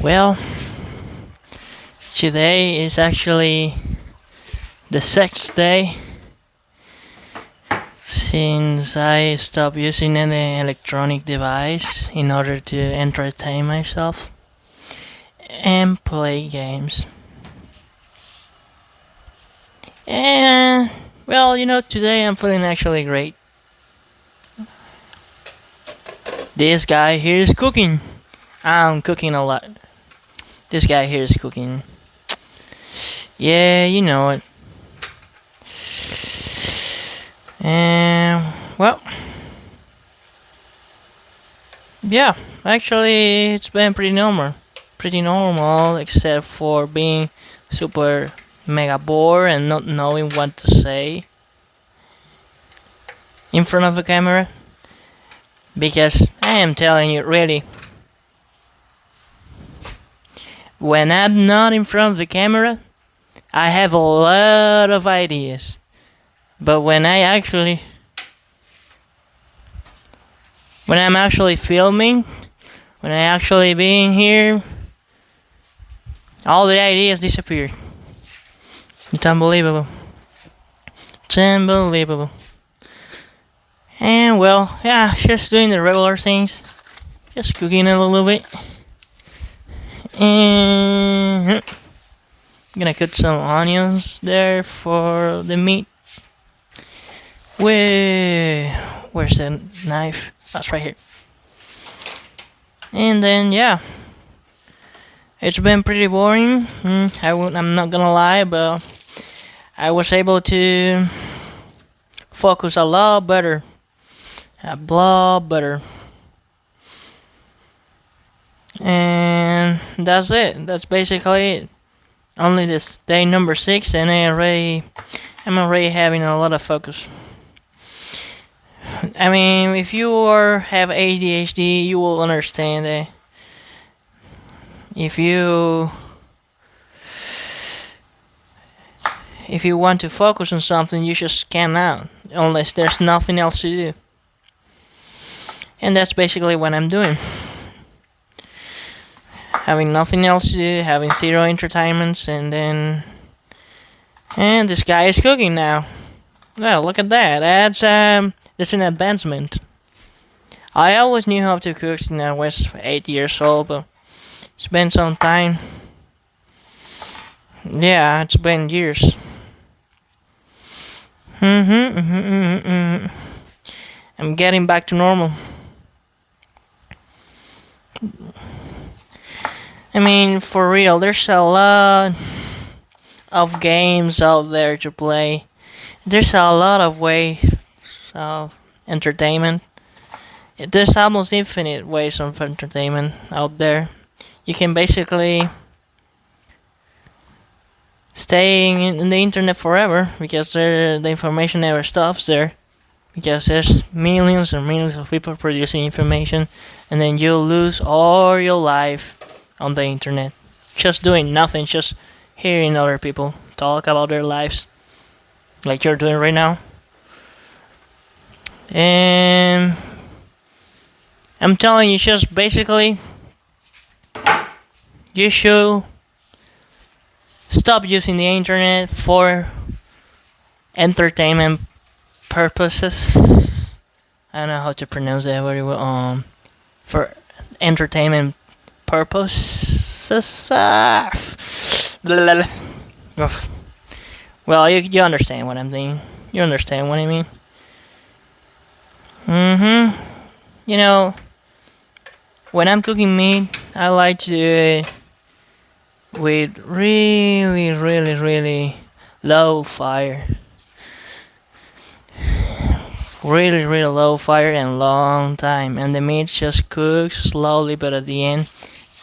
Well, today is actually the sixth day since I stopped using any electronic device in order to entertain myself and play games. And, well, today I'm feeling actually great. This guy here is cooking. I'm cooking a lot. This guy here is cooking. Yeah, you know it. And, well, yeah, actually, it's been pretty normal. Pretty normal, except for being super mega bored and not knowing what to say in front of the camera. Because I am telling you, really, when I'm not in front of the camera, I have a lot of ideas. But when I'm actually filming, when I actually being here, all the ideas disappear. It's unbelievable. It's unbelievable. And well, yeah, just doing the regular things. Just cooking a little bit. And I'm gonna cut some onions there for the meat. Where's the knife? That's right here. And then yeah, it's been pretty boring. I'm not gonna lie, but I was able to focus a lot better. A lot better. And that's it. That's basically it. Only this day number 6, and I'm already having a lot of focus. I mean, if you have ADHD, you will understand it. If you want to focus on something, you just cannot, unless there's nothing else to do. And that's basically what I'm doing. Having nothing else to do, having zero entertainments, and this guy is cooking now. Well, look at that. That's an advancement. I always knew how to cook since I was 8 years old, but it's been some time. Yeah, it's been years. I'm getting back to normal. I mean, for real, there's a lot of games out there to play. There's a lot of ways of entertainment. There's almost infinite ways of entertainment out there. You can basically stay in the internet forever because the information never stops there. Because there's millions and millions of people producing information, and then you lose all your life on the internet. Just doing nothing, just hearing other people talk about their lives, like you're doing right now. And I'm telling you, just basically, you should stop using the internet for entertainment purposes. I don't know how to pronounce that very well. For entertainment purposes. Well, you understand what I'm saying. You understand what I mean. You know, when I'm cooking meat, I like to do it with really, really, really low fire. Really, really low fire and long time, and the meat just cooks slowly, but at the end,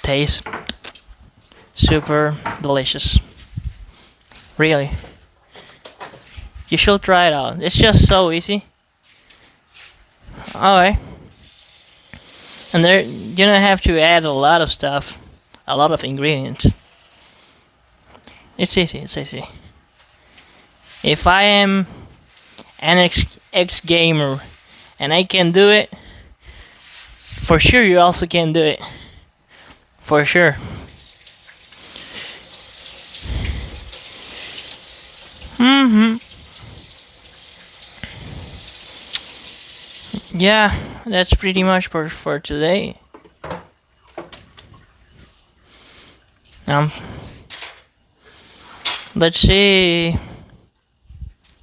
tastes super delicious. Really, you should try it out. It's just so easy. Alright, and there you don't have to add a lot of stuff, a lot of ingredients. It's easy. It's easy. If I am an ex gamer and I can do it, for sure you also can do it. For sure. Yeah, that's pretty much for today. Um, let's see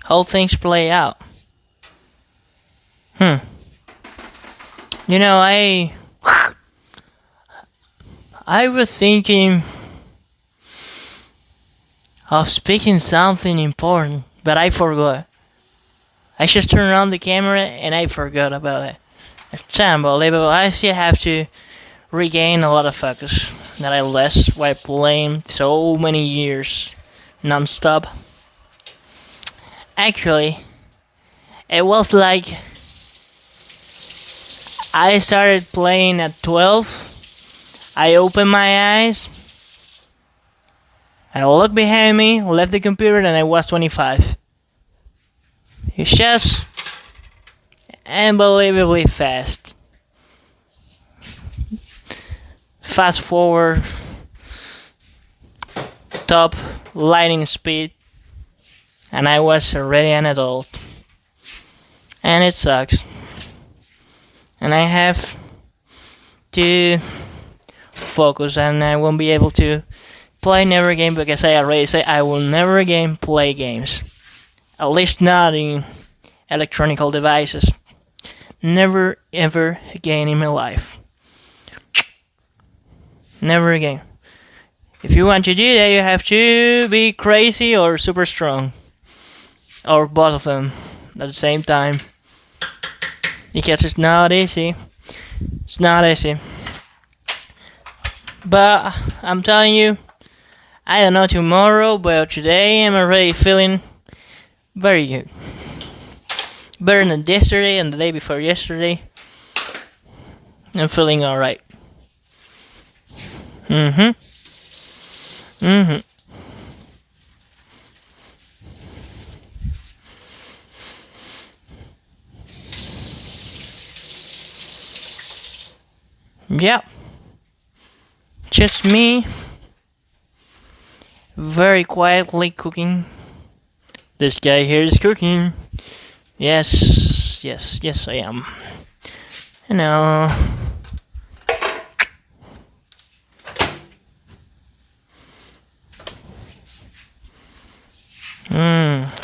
how things play out. Hmm. You know, I was thinking of speaking something important, but I forgot. I just turned on the camera and I forgot about it. It's unbelievable. I still have to regain a lot of focus that I lost while playing so many years non-stop. Actually, it was like I started playing at 12. I opened my eyes. I looked behind me, left the computer, and I was 25. It's just unbelievably fast. Fast forward, top lightning speed, and I was already an adult. And it sucks. And I have to focus, and I won't be able to play never again because I already say I will never again play games. At least not in electronic devices. Never ever again in my life. Never again. If you want to do that, you have to be crazy or super strong. Or both of them at the same time. Because it's not easy. It's not easy. But I'm telling you, I don't know tomorrow, but today I'm already feeling very good. Better than yesterday and the day before yesterday. I'm feeling alright. Mm-hmm. Mm-hmm. Yeah. Just me. Very quietly cooking. This guy here is cooking. Yes, yes, yes, I am. You know.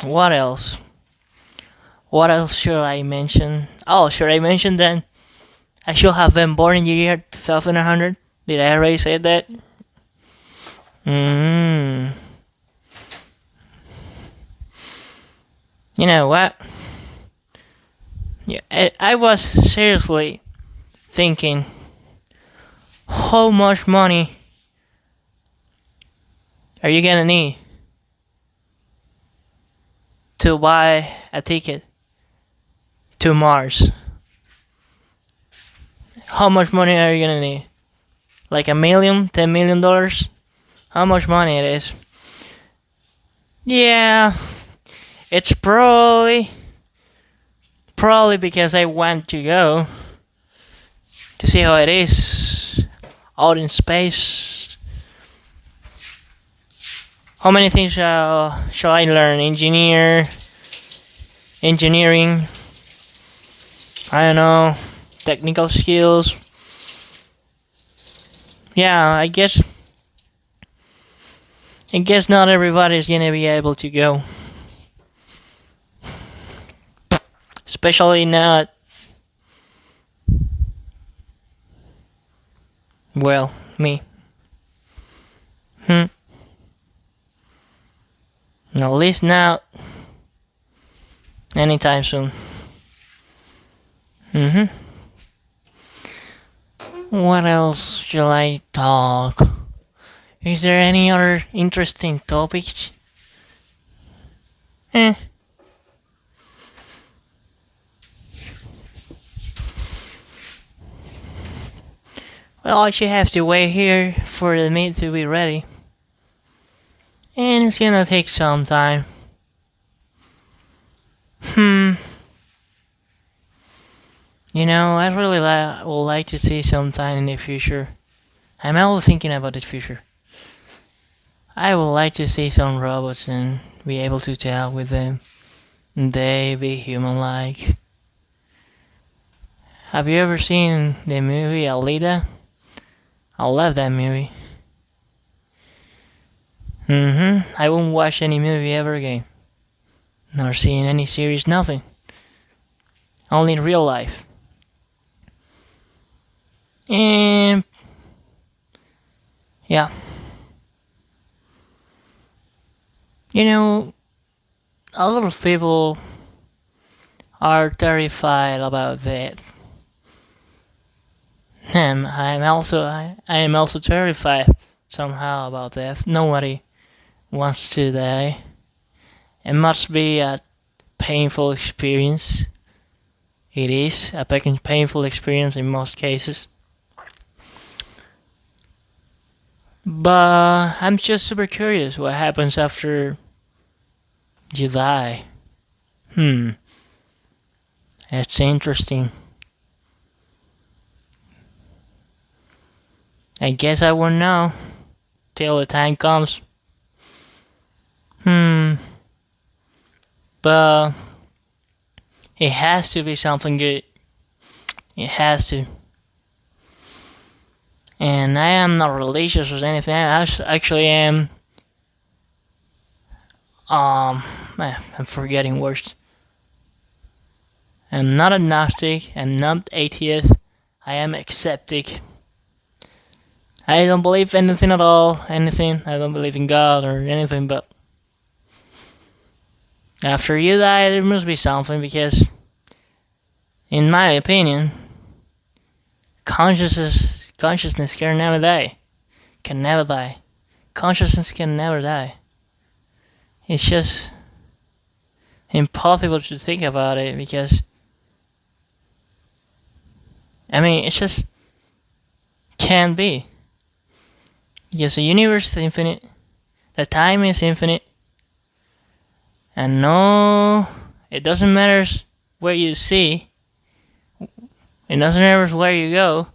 What else? What else should I mention? Oh, should I mention then? I should have been born in the year 2100. Did I already say that? Hmm. You know what? Yeah, I was seriously thinking how much money are you gonna need to buy a ticket to Mars? How much money are you gonna need? Like a million, $10 million? How much money it is? Yeah, it's probably because I want to go to see how it is out in space. How many things shall I learn? Engineering. I don't know, technical skills. Yeah, I guess not everybody's gonna be able to go, especially not. Well, me. Hmm. At least not anytime soon. Mhm. What else shall I talk? Is there any other interesting topics? Eh. Well, I should have to wait here for the meat to be ready. And it's gonna take some time. Hmm. You know, I really would like to see sometime in the future. I'm always thinking about the future. I would like to see some robots and be able to talk with them. They be human-like. Have you ever seen the movie Alita? I love that movie. I won't watch any movie ever again. Nor seeing any series, nothing. Only real life. And yeah. You know, a lot of people are terrified about that. I am also terrified somehow about that. Nobody wants to die. It must be a painful experience. It is a painful experience in most cases. But I'm just super curious what happens after you die. It's interesting. I guess I won't know till the time comes. But it has to be something good. It has to. And I am not religious or anything. I actually am. I'm forgetting words. I'm not agnostic. I'm not atheist. I am acceptic. I don't believe anything at all. Anything. I don't believe in God or anything. But after you die, there must be something because, in my opinion, consciousness can never die. Can never die. Consciousness can never die. It's just impossible to think about it because it just can't be. Because the universe is infinite, the time is infinite, and no, it doesn't matter where you see, it doesn't matter where you go.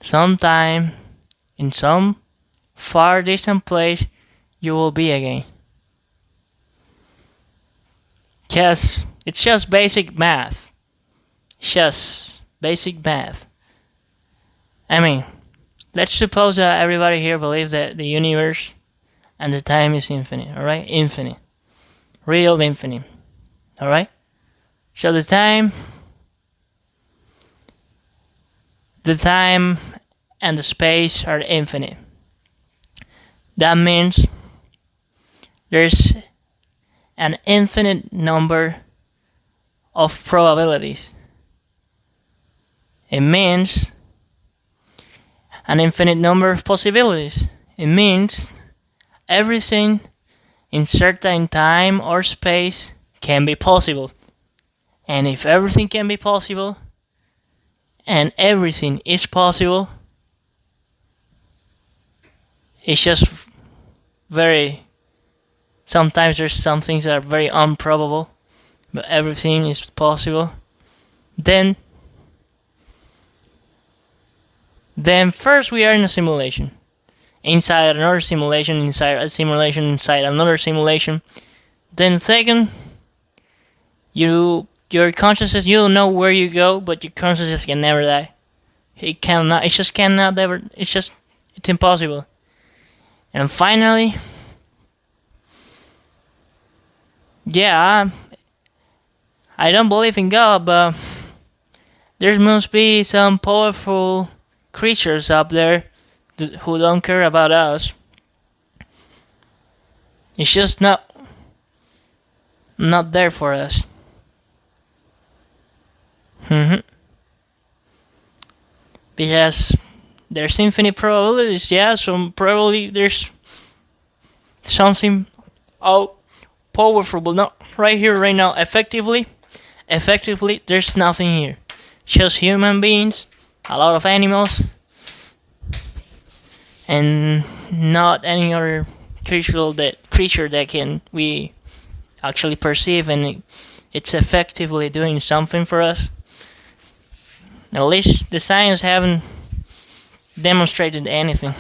Sometime, in some far distant place, you will be again. It's just basic math. Just basic math. Let's suppose that everybody here believes that the universe and the time is infinite, alright? Infinite. Real infinite. Alright? So the time and the space are infinite. That means there's an infinite number of probabilities. It means an infinite number of possibilities. It means everything in certain time or space can be possible. And if everything can be possible, and everything is possible, it's just sometimes there's some things that are very improbable, but everything is possible. Then first we are in a simulation. Inside another simulation, inside a simulation, inside another simulation. Then second, your consciousness, you don't know where you go, but your consciousness can never die. It just cannot ever, it's impossible. And finally, I don't believe in God, but there must be some powerful creatures up there who don't care about us. It's just not there for us. Because there's infinite probabilities, so probably there's something powerful, but not right here, right now. Effectively, there's nothing here. Just human beings, a lot of animals, and not any other creature that can we actually perceive, and it's effectively doing something for us. At least the science haven't demonstrated anything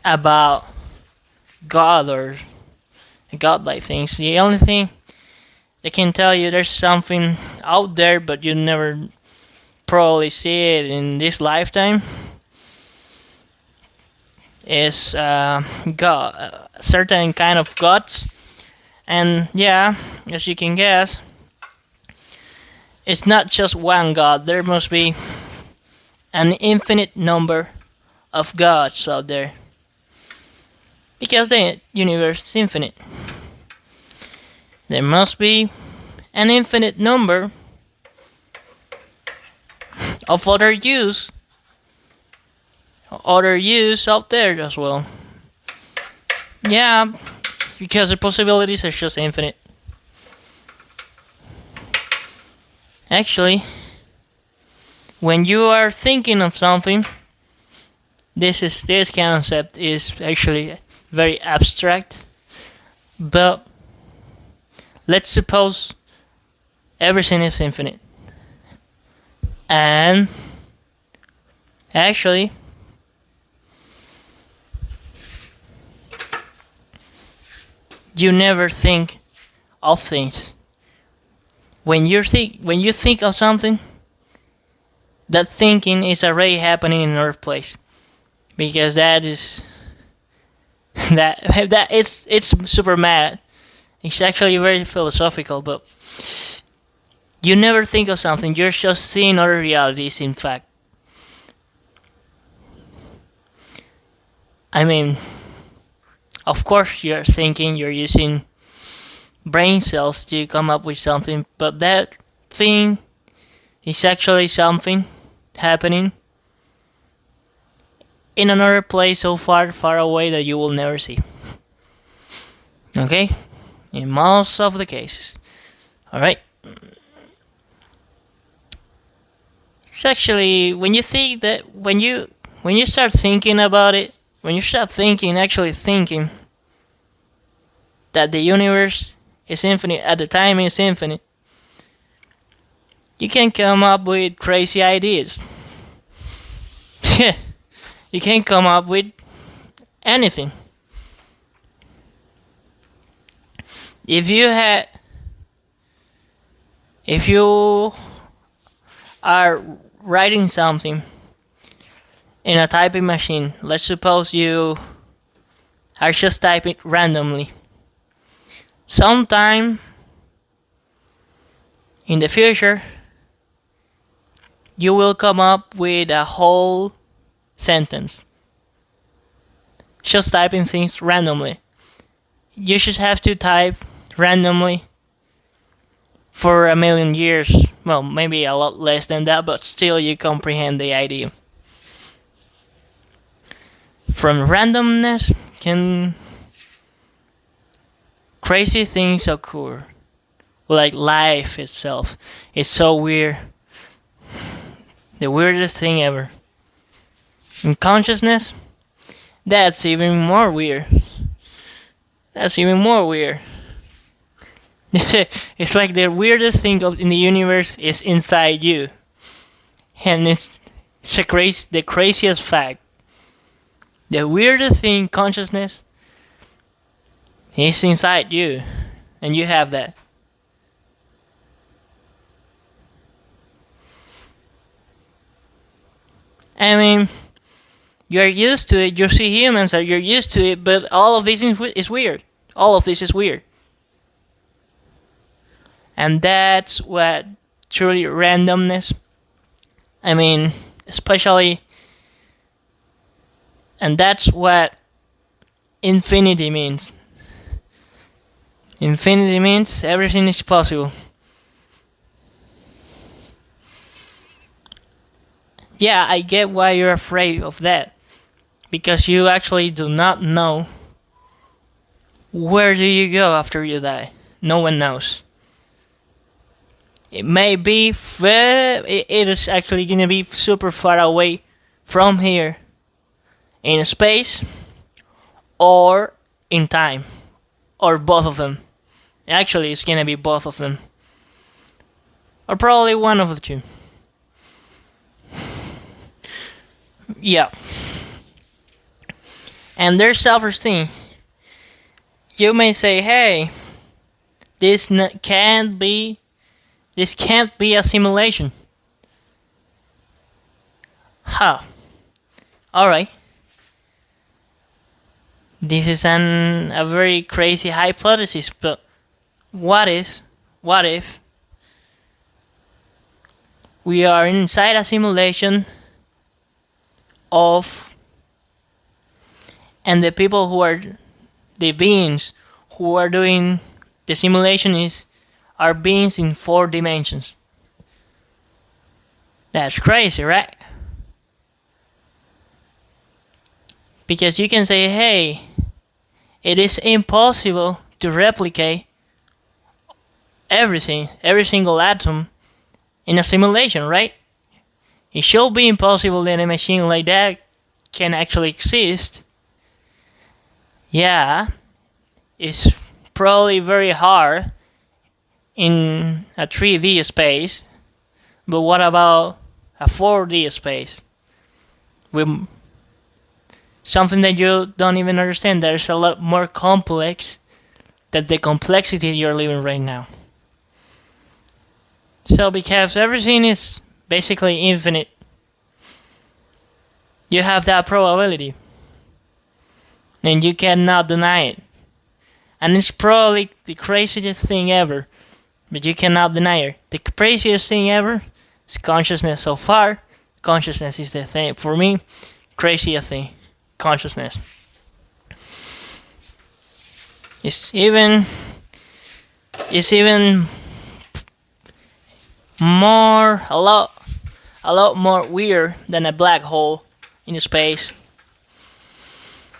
about God or godlike things. The only thing they can tell you there's something out there, but you never probably see it in this lifetime. Is God, certain kind of gods, and yeah, as you can guess, it's not just one god. There must be an infinite number of gods out there because the universe is infinite. There must be an infinite number of other use out there as well. Yeah, because the possibilities are just infinite. Actually, when you are thinking of something, this concept is actually very abstract. But let's suppose everything is infinite, and actually, you never think of things. When you think of something, that thinking is already happening in another place, because that is that it's super mad. It's actually very philosophical, but you never think of something. You're just seeing other realities. In fact, I mean, of course, you're thinking. You're using brain cells to come up with something, but that thing is actually something happening in another place so far, far away that you will never see. Okay? In most of the cases. Alright? It's actually when you think that when you start thinking about it, when you start thinking, actually thinking that the universe is infinite, at the time it's infinite, you can come up with crazy ideas. You can come up with anything. If you had, if you are writing something in a typing machine, let's suppose you are just typing randomly. Sometime in the future, you will come up with a whole sentence. Just typing things randomly. You should have to type randomly for a million years. Well, maybe a lot less than that, but still you comprehend the idea. From randomness can crazy things occur. Like life itself. It's so weird. The weirdest thing ever. In consciousness, that's even more weird. That's even more weird. It's like the weirdest thing in the universe is inside you. And it's the craziest fact. The weirdest thing, consciousness, is inside you. And you have that. I mean, you're used to it. You see humans that you're used to it, but all of this is weird. All of this is weird. And that's what truly randomness. I mean, especially, and that's what infinity means. Infinity means everything is possible. Yeah, I get why you're afraid of that. Because you actually do not know where do you go after you die. No one knows. It may be it is actually gonna be super far away from here in space or in time or both of them. Actually, it's gonna be both of them. Or probably one of the two. Yeah. And there's self-esteem. You may say, hey, can't be. This can't be a simulation. Huh. Alright. This is a very crazy hypothesis, but what if we are inside a simulation of, and the people who are the beings who are doing the simulation are beings in 4 dimensions. That's crazy, right? Because you can say, hey, it is impossible to replicate everything, every single atom in a simulation, right? It should be impossible that a machine like that can actually exist. Yeah, it's probably very hard in a 3D space, but what about a 4D space? With something that you don't even understand, there's a lot more complex than the complexity you're living right now. So because everything is basically infinite, you have that probability, and you cannot deny it. And it's probably the craziest thing ever, but you cannot deny it. The craziest thing ever is consciousness. So far, consciousness is the thing for me. Craziest thing, consciousness. It's even more a lot more weird than a black hole in space.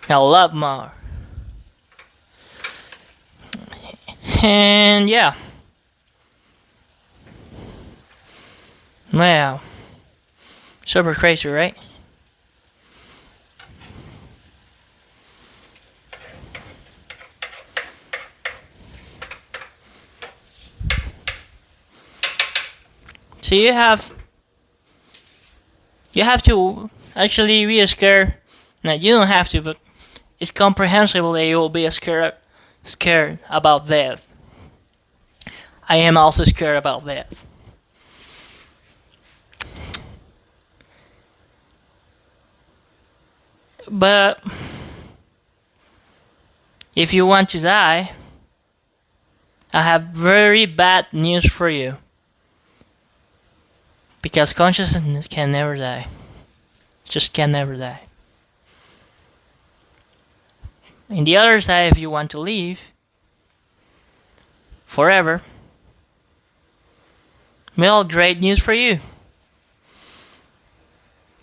A lot more. And yeah. Wow. Super crazy, right? So you have to actually be scared. Now you don't have to, but it's comprehensible that you will be scared about death. I am also scared about death. But if you want to die, I have very bad news for you. Because consciousness can never die. Just can never die. In the other side, if you want to live forever, well, great news for you.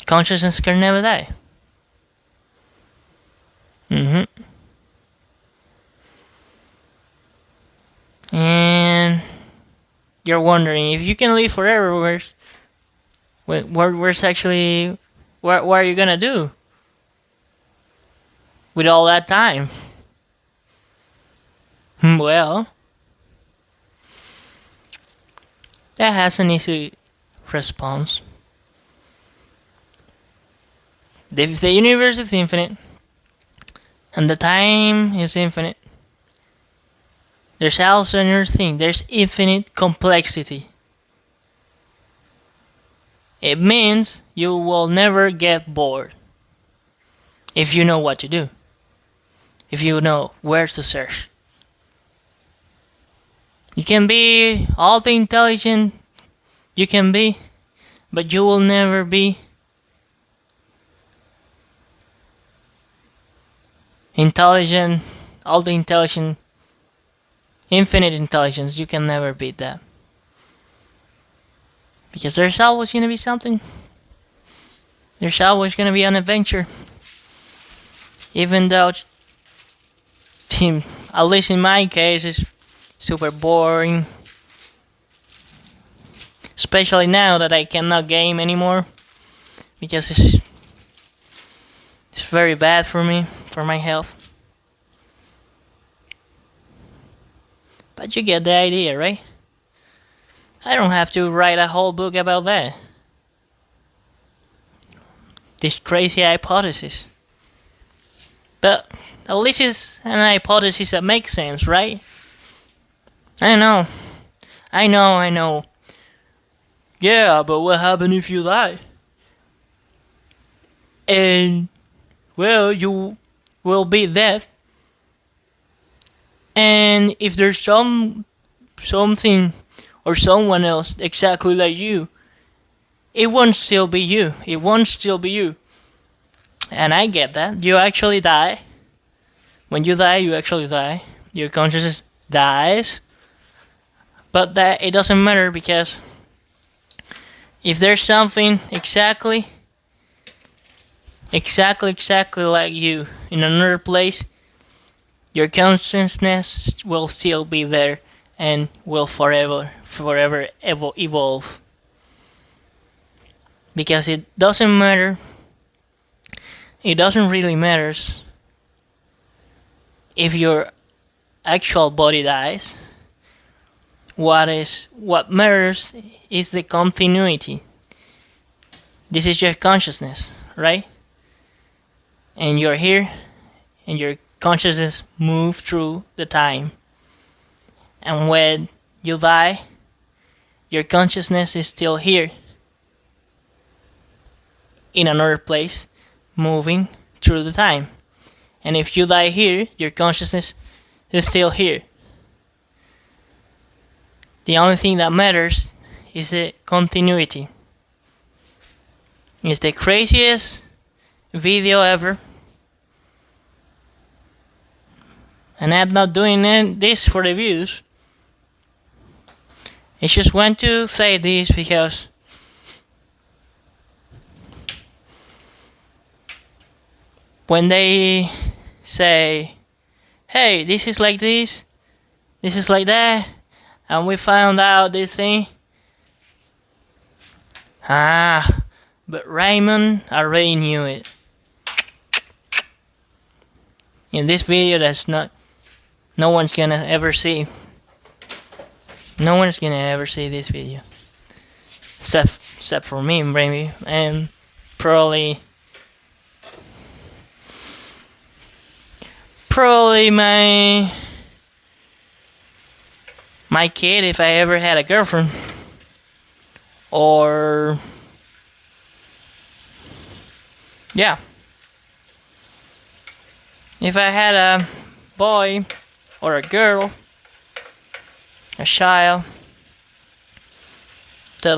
Consciousness can never die. And you're wondering, if you can live forever, where's actually, what are you gonna do with all that time? Well, that has an easy response. If the universe is infinite and the time is infinite, there's also another thing. There's infinite complexity. It means you will never get bored if you know what to do, if you know where to search. You can be all the intelligent you can be, but you will never be intelligent, all the intelligent, infinite intelligence. You can never beat that. Because there's always going to be something. There's always going to be an adventure. Even though, at least in my case, it's super boring. Especially now that I cannot game anymore. Because it's very bad for me, for my health. But you get the idea, right? I don't have to write a whole book about that. This crazy hypothesis. But at least it's an hypothesis that makes sense, right? I know. I know. Yeah, but what happens if you die? And, well, you will be dead. And if there's something or someone else exactly like you, it won't still be you. It won't still be you. And I get that. You actually die. When you die, you actually die. Your consciousness dies. But that it doesn't matter because if there's something exactly like you in another place, your consciousness will still be there and will forever evolve. Because it doesn't matter. It doesn't really matter if your actual body dies. What matters is the continuity. This is your consciousness, right? And you're here, and your consciousness moves through the time. And when you die, your consciousness is still here, in another place, moving through the time. And if you die here, your consciousness is still here. The only thing that matters is the continuity. It's the craziest video ever. And I'm not doing this for the views. I just want to say this because when they say, hey, this is like this is like that, and we found out this thing, but Raymond already knew it. In this video, that's no one's gonna ever see. No one's gonna ever see this video, except for me, maybe, and probably my kid if I ever had a girlfriend, or yeah, if I had a boy or a girl, a child that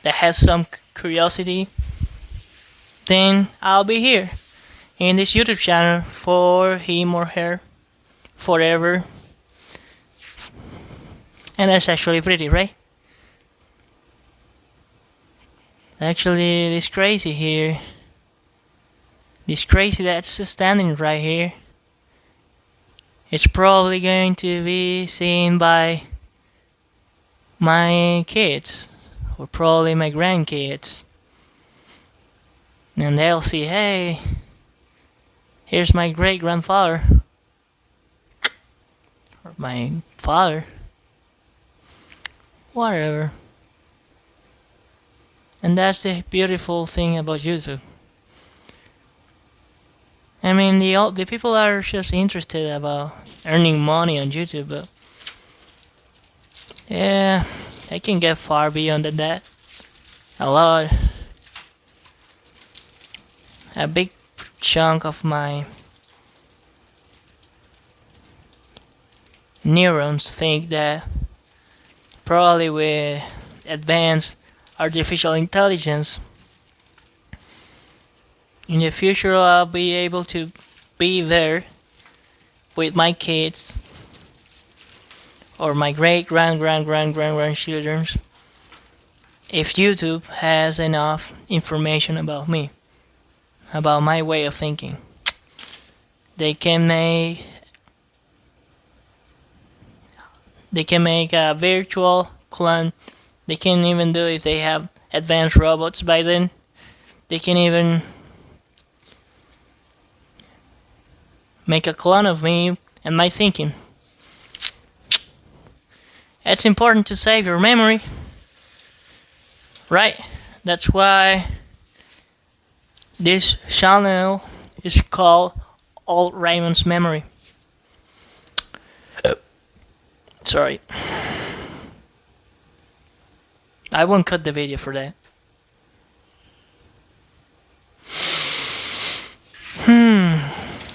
has some curiosity, then I'll be here in this YouTube channel for him or her forever. And that's actually pretty, right? Actually, this crazy here, this crazy that's standing right here, it's probably going to be seen by my kids, or probably my grandkids. And they'll see, hey, here's my great grandfather, or my father, whatever. And that's the beautiful thing about YouTube. I mean, the people are just interested about earning money on YouTube, but yeah, they can get far beyond that. A lot. A big chunk of my neurons think that probably with advanced artificial intelligence, in the future I'll be able to be there with my kids or my grandchildren if YouTube has enough information about me, about my way of thinking. They can make a virtual clone. They can even do, if they have advanced robots by then, they can even make a clone of me and my thinking. It's important to save your memory, right? That's why this channel is called All Raymond's Memory. Sorry. I won't cut the video for that.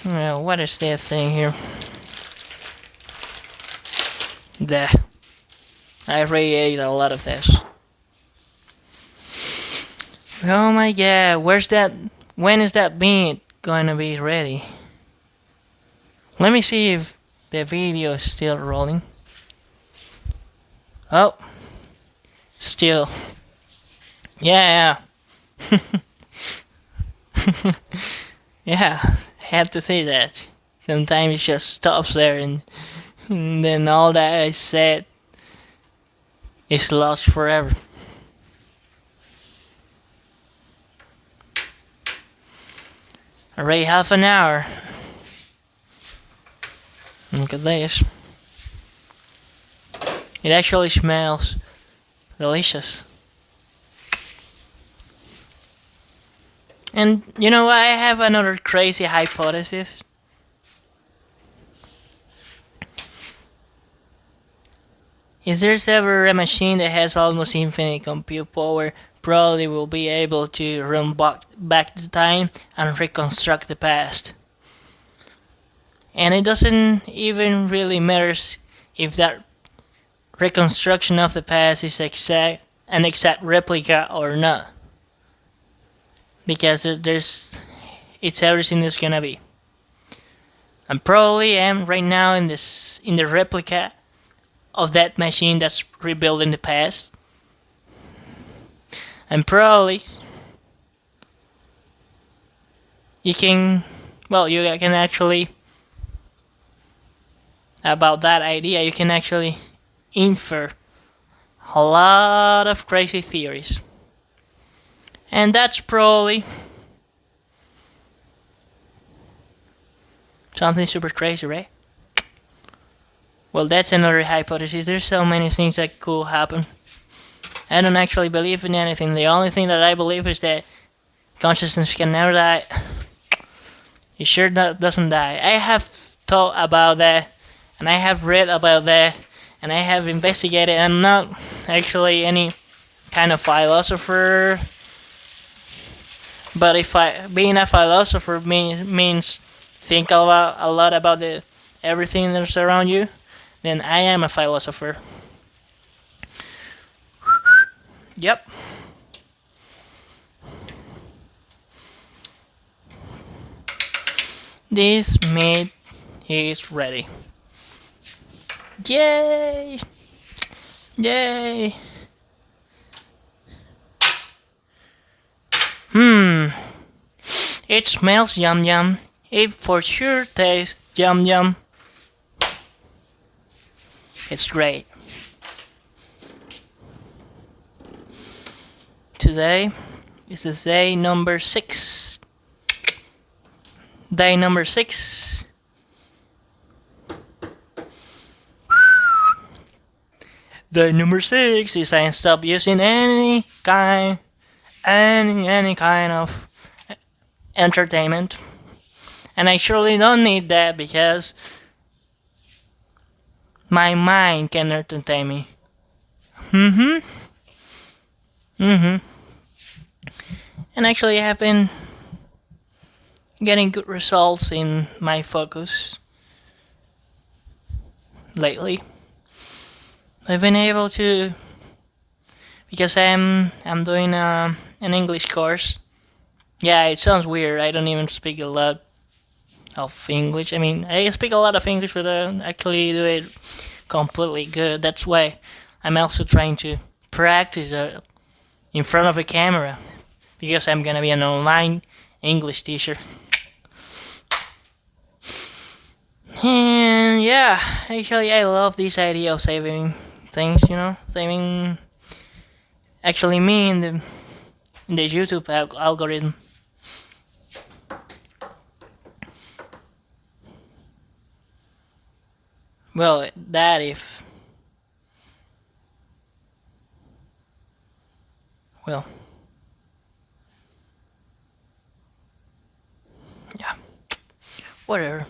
Well, what is that thing here? There. I already ate a lot of this. Oh my god, where's that? When is that meat gonna be ready? Let me see if the video is still rolling. Oh, still. Yeah. Yeah, I had to say that. Sometimes it just stops there and then all that I said is lost forever. Already half an hour. Look at this. It actually smells delicious. And you know, I have another crazy hypothesis. If there's ever a machine that has almost infinite compute power, probably will be able to run back the time and reconstruct the past. And it doesn't even really matter if that reconstruction of the past is an exact replica or not, because it's everything that's gonna be. I probably am right now in the replica of that machine that's rebuilt in the past. And probably you can actually, about that idea, you can actually infer a lot of crazy theories. And that's probably something super crazy, right? Well, that's another hypothesis. There's so many things that could happen. I don't actually believe in anything. The only thing that I believe is that consciousness can never die. It sure doesn't die. I have thought about that, and I have read about that, and I have investigated. I'm not actually any kind of philosopher, but if being a philosopher means think a lot about everything that's around you, then I am a philosopher. Yep. This meat is ready. Yay! Yay! It smells yum yum. It for sure tastes yum yum. It's great. Today is the day number 6. Day number 6. Day number 6 is I stop using any kind of entertainment. And I surely don't need that because my mind can entertain me. And actually I have been getting good results in my focus lately. I've been able to, because I'm doing an English course. Yeah, it sounds weird. I don't even speak a lot of English. I mean, I speak a lot of English, but I don't actually do it completely good. That's why I'm also trying to practice in front of a camera, because I'm gonna be an online English teacher. And yeah, actually I love this idea of saving things, saving actually me in the YouTube algorithm. Well, that if well, yeah, whatever.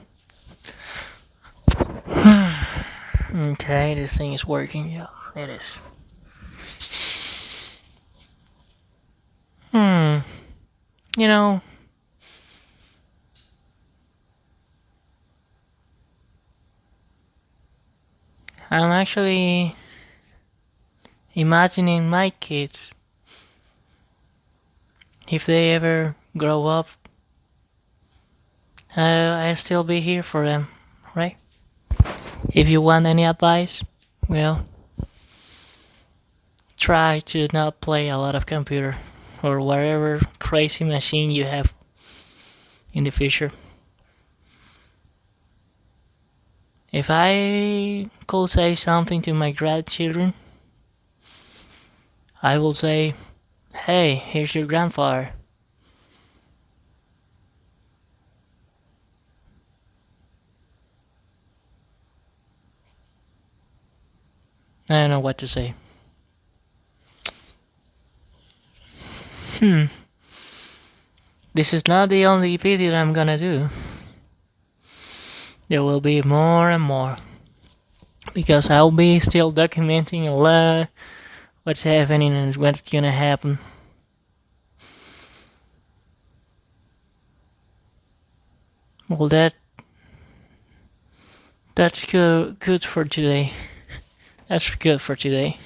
Okay, this thing is working. Yeah, it is. Hmm. You know, I'm actually imagining my kids if they ever grow up. I still be here for them, right? If you want any advice, well, try to not play a lot of computer or whatever crazy machine you have in the future. If I could say something to my grandchildren, I will say, hey, here's your grandfather. I don't know what to say. Hmm. This is not the only video I'm gonna do. There will be more and more. Because I'll be still documenting a lot what's happening and what's gonna happen. Well, that's good for today. That's good for today.